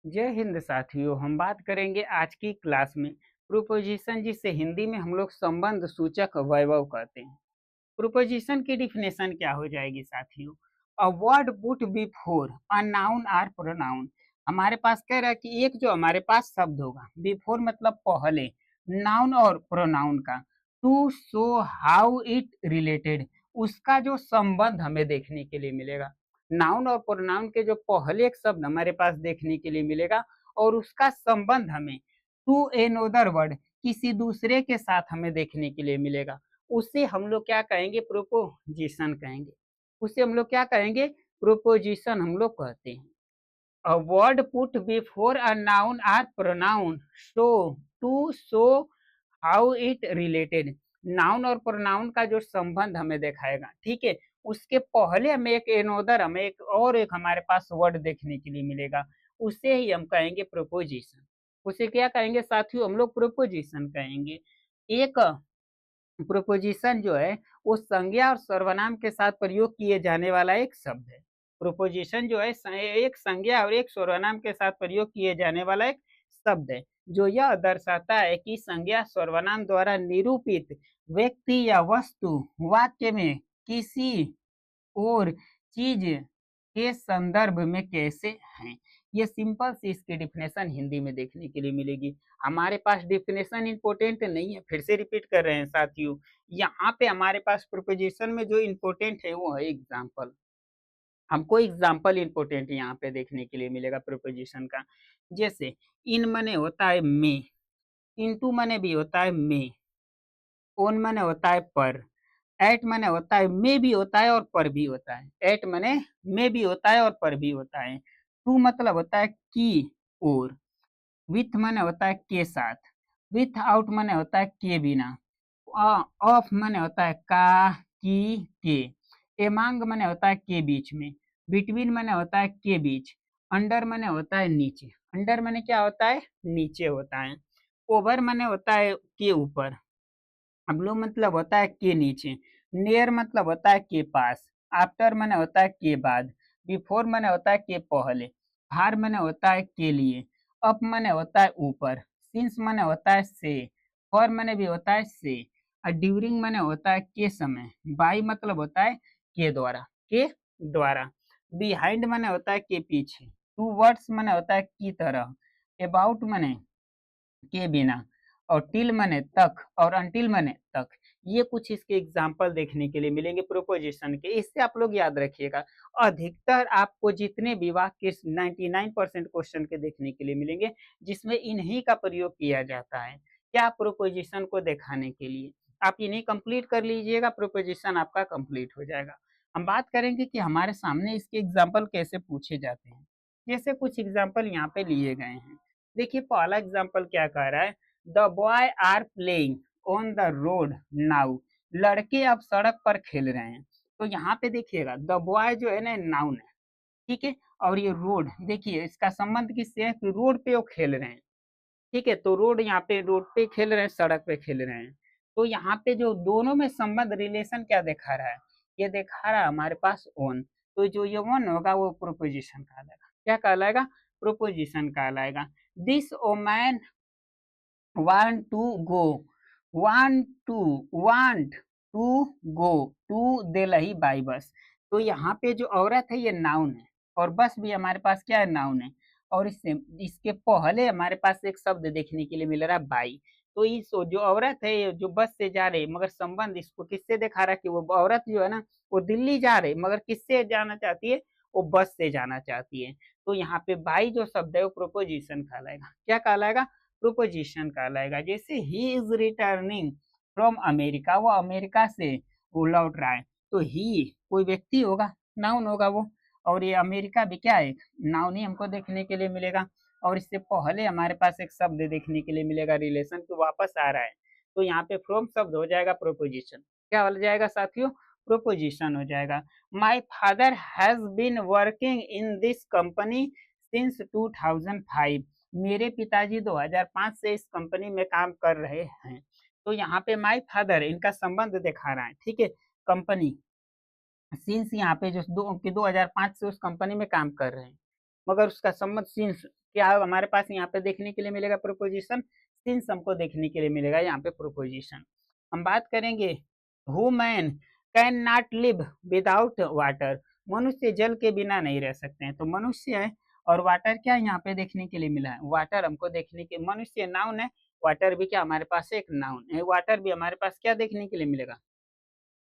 जय हिंद साथियों। हम बात करेंगे आज की क्लास में प्रोपोजिशन, जिसे हिंदी में हम लोग संबंध सूचक वैभव कहते हैं। प्रोपोजिशन की डिफिनेशन क्या हो जाएगी साथियों? A word put before a noun or pronoun. हमारे पास कह रहा है कि एक जो हमारे पास शब्द होगा, बिफोर मतलब पहले, नाउन और प्रोनाउन का, to show how it related, उसका जो संबंध हमें देखने के लिए मिलेगा। नाउन और प्रोनाउन के जो पहले एक शब्द हमारे पास देखने के लिए मिलेगा और उसका संबंध हमें टू एनोदर वर्ड, किसी दूसरे के साथ हमें देखने के लिए मिलेगा। उसे हम लोग क्या कहेंगे? प्रोपोजिशन कहेंगे। उसे हम लोग क्या कहेंगे? प्रोपोजिशन हम लोग कहते हैं। A word put before a noun or pronoun show, to show how it related. Noun और प्रोनाउन का जो संबंध हमें दिखाएगा, ठीक है, उसके पहले हमें एक एनोदर, हमें एक हमारे पास वर्ड देखने के लिए मिलेगा, उसे ही हम कहेंगे प्रोपोजिशन। उसे क्या कहेंगे साथियों? हम लोग प्रोपोजिशन कहेंगे। एक प्रोपोजिशन जो है वो संज्ञा और सर्वनाम के साथ प्रयोग किए जाने वाला एक शब्द है। प्रोपोजिशन जो है एक संज्ञा और एक सर्वनाम के साथ प्रयोग किए जाने वाला एक शब्द है, जो यह दर्शाता है कि संज्ञा सर्वनाम द्वारा निरूपित व्यक्ति या वस्तु वाक्य में किसी और चीज के संदर्भ में कैसे हैं। ये सिंपल सी इसकी डिफिनेशन हिंदी में देखने के लिए मिलेगी। हमारे पास डिफिनेशन इंपॉर्टेंट नहीं है, फिर से रिपीट कर रहे हैं साथियों। यहाँ पे हमारे पास प्रोपोजिशन में जो इंपॉर्टेंट है वो है एग्जाम्पल। हमको एग्जाम्पल इंपॉर्टेंट यहाँ पे देखने के लिए मिलेगा प्रोपोजिशन का। जैसे इन मने होता है में, इनटू मने भी होता है में, ओन मने होता है पर, एट मने होता है में भी होता है और पर भी होता है। एट मने में भी होता है और पर भी होता है। टू मतलब होता है की और, विथ मने होता है के साथ, विथ आउट मने होता है के बिना, ऑफ मने होता है का की के, एमांग मने होता है के बीच में, बिटवीन मने होता है के बीच, अंडर मने होता है नीचे। अंडर मने क्या होता है? नीचे होता है। ओवर मने होता है के ऊपर, ब्लू मतलब होता है के नीचे, नियर मतलब होता है के पास, आफ्टर मने होता है के बाद, बिफोर मने होता है के पहले, फार मने होता है के लिए, अप मने होता है ऊपर, सिंस मने होता है से, फॉर मने भी होता है से, और ड्यूरिंग मने होता है के समय, बाई मतलब होता है के द्वारा, के द्वारा, बिहाइंड मने होता है के पीछे, टू वर्ड्स मने होता है की तरह, अबाउट मने के बिना, और टिल मने तक, और अनटिल मने तक। ये कुछ इसके एग्जाम्पल देखने के लिए मिलेंगे प्रोपोजिशन के। इससे आप लोग याद रखिएगा, अधिकतर आपको जितने भी वाक्य 99% क्वेश्चन के देखने के लिए मिलेंगे जिसमें इन्हीं का प्रयोग किया जाता है, क्या प्रोपोजिशन को दिखाने के लिए। आप इन्हें कंप्लीट कर लीजिएगा, प्रोपोजिशन आपका कंप्लीट हो जाएगा। हम बात करेंगे कि हमारे सामने इसके एग्जाम्पल कैसे पूछे जाते हैं। जैसे कुछ एग्जाम्पल यहाँ पे लिए गए हैं। देखिए पहला एग्जाम्पल क्या कह रहा है? The boy are playing on the road now. लड़के अब सड़क पर खेल रहे हैं। तो यहाँ पे देखिएगा द बॉय जो है ना नाउन है, ठीक है, और ये रोड, देखिए इसका संबंध किससे है? कि रोड पे वो खेल रहे हैं, ठीक है। तो रोड, यहाँ पे रोड पे खेल रहे हैं, सड़क पे खेल रहे हैं। तो यहाँ पे जो दोनों में संबंध रिलेशन क्या दिखा रहा है? ये दिखा रहा है हमारे पास ओन। तो जो ये वन होगा वो प्रोपोजिशन कहलाएगा। क्या कहलाएगा? प्रोपोजिशन कहलाएगा। This woman want to go, want to go to Delhi by bus. तो यहाँ पे जो औरत है ये नाउन है, और बस भी हमारे पास क्या है? नाउन है। और इससे इसके पहले हमारे पास एक शब्द देखने के लिए मिल रहा है बाई। तो इस जो औरत है ये जो बस से जा रही है, मगर संबंध इसको किससे दिखा रहा है? कि वो औरत जो है ना वो दिल्ली जा रही, मगर किससे जाना चाहती है? वो बस से जाना चाहती है। तो यहाँ पे बाई जो शब्द है वो प्रोपोजिशन कहलाएगा। क्या कहलाएगा? प्रोपोजिशन कहलाएगा। जैसे he is returning from America, वो अमेरिका से वो लौट रहा है। तो ही कोई व्यक्ति होगा, नाउन होगा वो, और ये अमेरिका भी क्या है? नाउन ही हमको देखने के लिए मिलेगा। और इससे पहले हमारे पास एक शब्द देखने के लिए मिलेगा रिलेशन, तो वापस आ रहा है। तो यहाँ पे फ्रॉम शब्द हो जाएगा प्रोपोजिशन। क्या हो जाएगा साथियों? प्रोपोजिशन हो जाएगा। My father has been working in this company since 2005। मेरे पिताजी 2005 से इस कंपनी में काम कर रहे हैं। तो यहाँ पे माय फादर, इनका संबंध दिखा रहा है, ठीक है। कंपनी सिंस, यहाँ पे जो 2005 से उस कंपनी में काम कर रहे हैं, मगर उसका संबंध सिंस क्या हमारे पास यहाँ पे देखने के लिए मिलेगा प्रोपोजिशन, सिंस हमको देखने के लिए मिलेगा यहाँ पे प्रोपोजिशन। हम बात करेंगे women can not live without water, मनुष्य जल के बिना नहीं रह सकते हैं। तो मनुष्य है और वाटर क्या यहाँ पे देखने के लिए मिला है, वाटर हमको देखने के, मनुष्य नाउन है, वाटर भी क्या हमारे पास एक नाउन है, वाटर भी हमारे पास क्या देखने के लिए मिलेगा,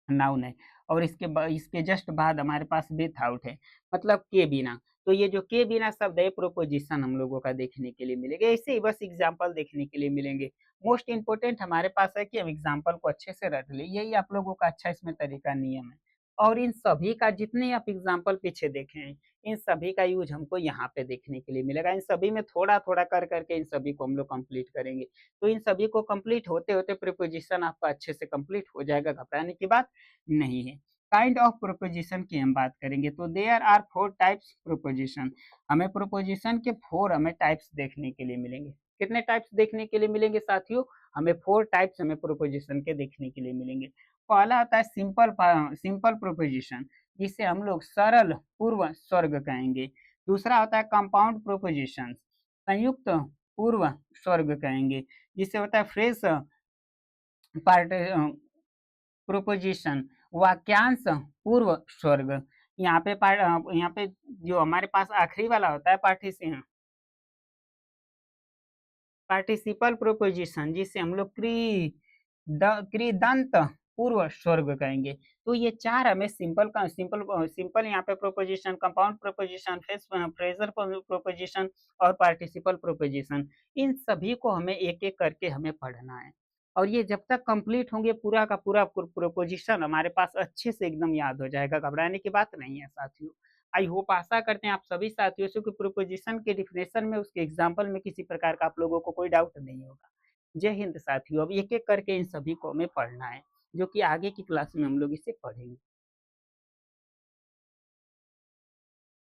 नाउन है। और इसके जस्ट बाद हमारे पास विथआउट है, मतलब के बिना। तो ये जो के बिना शब्द है प्रोपोजिशन हम लोगों का देखने के लिए मिलेगा। ऐसे ही बस एग्जाम्पल देखने के लिए मिलेंगे। मोस्ट इंपोर्टेंट हमारे पास है कि हम एग्जाम्पल को अच्छे से रट ले, यही आप लोगों का अच्छा इसमें तरीका नियम है। और इन सभी का जितने आप एग्जाम्पल पीछे देखे हैं, इन सभी का यूज हमको यहाँ पे देखने के लिए मिलेगा। इन सभी में थोड़ा थोड़ा कर करके इन सभी को हम लोग कंप्लीट करेंगे। तो इन सभी को कंप्लीट होते होते प्रीपोजिशन आपका अच्छे से कंप्लीट हो जाएगा, घबराने की बात नहीं है। काइंड ऑफ प्रोपोजिशन की हम बात करेंगे तो देयर आर 4 टाइप्स प्रोपोजिशन। हमें प्रोपोजिशन के 4 हमें टाइप्स देखने के लिए मिलेंगे। कितने टाइप्स देखने के लिए मिलेंगे साथियों, हमें 4 टाइप्स हमें प्रोपोजिशन के देखने के लिए मिलेंगे। पहला आता है सिंपल प्रोपोजिशन, जिसे हम लोग सरल पूर्व स्वर्ग कहेंगे। दूसरा होता है कंपाउंड प्रोपोजिशन, संयुक्त पूर्व स्वर्ग कहेंगे, जिसे होता है फ्रेश पार्ट प्रोपोजिशन, वाक्यांश पूर्व स्वर्ग। यहाँ पे जो हमारे पास आखिरी वाला होता है पार्टिसिपल प्रोपोजिशन, जिसे हम लोग कृदंत पूर्व स्वर्ग कहेंगे। तो ये 4 हमें सिंपल यहाँ पे proposition, compound proposition, Fraser proposition और पार्टिसिपल प्रोपोजिशन, इन सभी को हमें एक एक करके हमें पढ़ना है। और ये जब तक कंप्लीट होंगे पूरा का पूरा प्रोपोजिशन हमारे पास अच्छे से एकदम याद हो जाएगा, घबराने की बात नहीं है साथियों। आई होप, आशा करते हैं आप सभी साथियों से कि प्रोपोजिशन के डिफिनेशन में, उसके एग्जाम्पल में किसी प्रकार का आप लोगों को कोई डाउट नहीं होगा। जय हिंद साथियों। अब एक एक करके इन सभी को हमें पढ़ना है, जो कि आगे की क्लास में हम लोग इसे पढ़ेंगे।